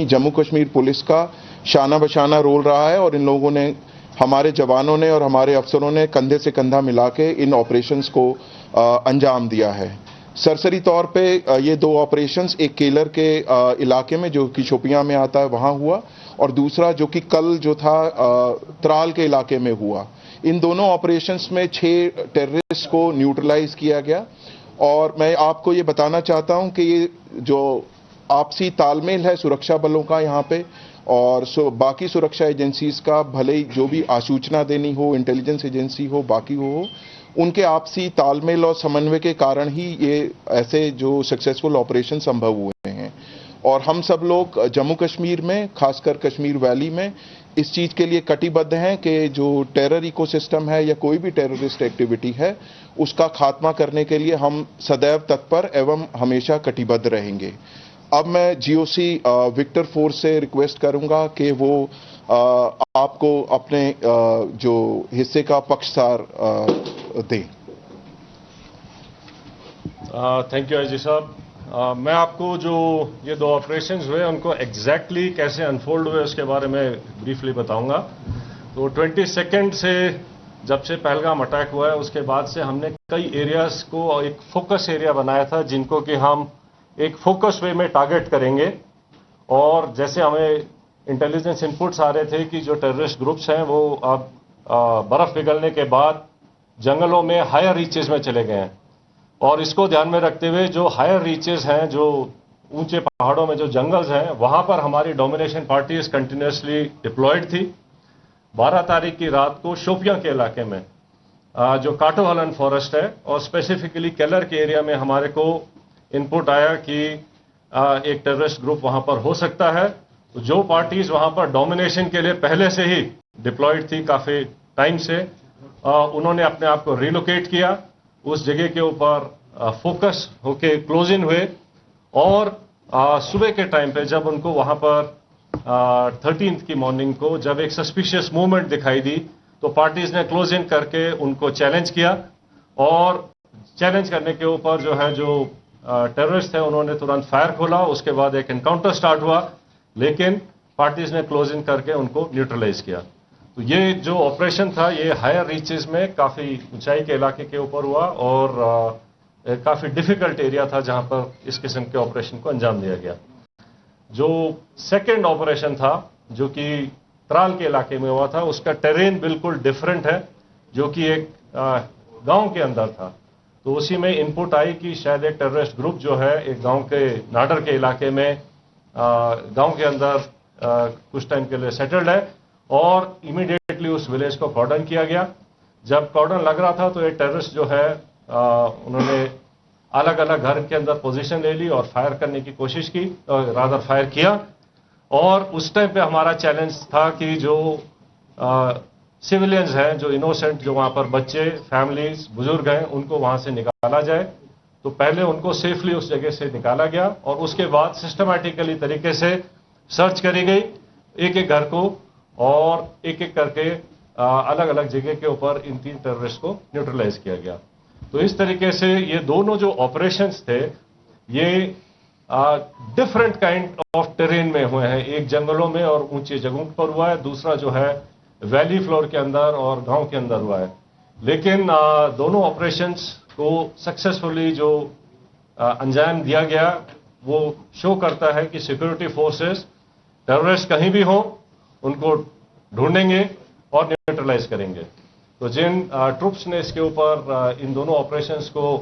Jammu Kashmir police का शाना बशाना role रहा है और इन लोगों ने, हमारे जवानों ने और हमारे अफसरों ने कंधे से कंधा मिला के इन ऑपरेशंस को अंजाम दिया है। सरसरी तौर पे ये दो ऑपरेशंस, एक केलर के इलाके में जो कि शोपियां में आता है वहां हुआ, और दूसरा जो कि कल जो था त्राल के इलाके में हुआ। इन दोनों ऑपरेशंस में 6 टेररिस्ट को न्यूट्रलाइज किया गया। और मैं आपको ये बताना चाहता हूं कि ये जो आपसी तालमेल है सुरक्षा बलों का यहाँ पे और बाकी सुरक्षा एजेंसीज का, भले ही जो भी आसूचना देनी हो, इंटेलिजेंस एजेंसी हो, बाकी हो, उनके आपसी तालमेल और समन्वय के कारण ही ये ऐसे जो सक्सेसफुल ऑपरेशन संभव हुए हैं। और हम सब लोग जम्मू कश्मीर में, खासकर कश्मीर वैली में, इस चीज के लिए कटिबद्ध हैं कि जो टेरर इकोसिस्टम है या कोई भी टेररिस्ट एक्टिविटी है, उसका खात्मा करने के लिए हम सदैव तत्पर एवं हमेशा कटिबद्ध रहेंगे। अब मैं जीओसी विक्टर फोर्स से रिक्वेस्ट करूंगा कि वो आपको अपने जो हिस्से का पक्षसार दें। थैंक यू आईजी साहब। मैं आपको जो ये 2 ऑपरेशंस हुए उनको एग्जैक्टली कैसे अनफोल्ड हुए उसके बारे में ब्रीफली बताऊंगा। तो 22 से जब से पहलगाम अटैक हुआ है उसके बाद से हमने कई एरियाज को एक फोकस एरिया बनाया था जिनको कि हम एक फोकस वे में टारगेट करेंगे। और जैसे हमें इंटेलिजेंस इनपुट्स आ रहे थे कि जो टेररिस्ट ग्रुप्स हैं वो अब बर्फ पिघलने के बाद जंगलों में हायर रीचेज में चले गए हैं, और इसको ध्यान में रखते हुए जो हायर रीचेज हैं, जो ऊंचे पहाड़ों में जो जंगल्स हैं, वहां पर हमारी डोमिनेशन पार्टीज कंटिन्यूसली डिप्लॉयड थी। 12 तारीख की रात को शोपियां के इलाके में जो काटोहलन फॉरेस्ट है और स्पेसिफिकली केलर के एरिया में हमारे को इनपुट आया कि एक टेररिस्ट ग्रुप वहां पर हो सकता है। तो जो पार्टीज वहां पर डोमिनेशन के लिए पहले से ही डिप्लॉयड थी काफी टाइम से, उन्होंने अपने आप को रिलोकेट किया, उस जगह के ऊपर फोकस होके क्लोज इन हुए। और सुबह के टाइम पे जब उनको वहां पर 13th की मॉर्निंग को जब एक सस्पिशियस मूवमेंट दिखाई दी तो पार्टीज ने क्लोज इन करके उनको चैलेंज किया, और चैलेंज करने के ऊपर जो है जो टेररिस्ट थे उन्होंने तुरंत फायर खोला। उसके बाद एक एनकाउंटर स्टार्ट हुआ, लेकिन पार्टीज ने क्लोज इन करके उनको न्यूट्रलाइज किया। तो ये जो ऑपरेशन था ये हायर रीचेस में काफी ऊंचाई के इलाके के ऊपर हुआ और काफी डिफिकल्ट एरिया था जहां पर इस किस्म के ऑपरेशन को अंजाम दिया गया। जो सेकेंड ऑपरेशन था जो कि त्राल के इलाके में हुआ था, उसका टेरेन बिल्कुल डिफरेंट है, जो कि एक गांव के अंदर था। तो उसी में इनपुट आई कि शायद एक टेररिस्ट ग्रुप जो है एक गांव के नाडर के इलाके में गांव के अंदर कुछ टाइम के लिए सेटल्ड है, और इमीडिएटली उस विलेज को कॉर्डन किया गया। जब कॉर्डन लग रहा था तो एक टेररिस्ट जो है उन्होंने अलग अलग घर के अंदर पोजीशन ले ली और फायर करने की कोशिश की, रादर फायर किया। और उस टाइम पे हमारा चैलेंज था कि जो सिविलियंस हैं, जो इनोसेंट, जो वहां पर बच्चे, फैमिलीज, बुजुर्ग हैं, उनको वहां से निकाला जाए। तो पहले उनको सेफली उस जगह से निकाला गया और उसके बाद सिस्टमैटिकली तरीके से सर्च करी गई एक एक घर को, और एक एक करके अलग अलग जगह के ऊपर इन 3 टेररिस्ट को न्यूट्रलाइज किया गया। तो इस तरीके से ये दोनों जो ऑपरेशंस थे ये डिफरेंट काइंड ऑफ टेरेन में हुए हैं। एक जंगलों में और ऊंचे जगहों पर हुआ है, दूसरा जो है वैली फ्लोर के अंदर और गांव के अंदर हुआ है। लेकिन दोनों ऑपरेशंस को सक्सेसफुली जो अंजाम दिया गया वो शो करता है कि सिक्योरिटी फोर्सेस टेररिस्ट कहीं भी हो उनको ढूंढेंगे और न्यूट्रलाइज करेंगे। तो जिन ट्रुप्स ने इसके ऊपर इन दोनों ऑपरेशंस को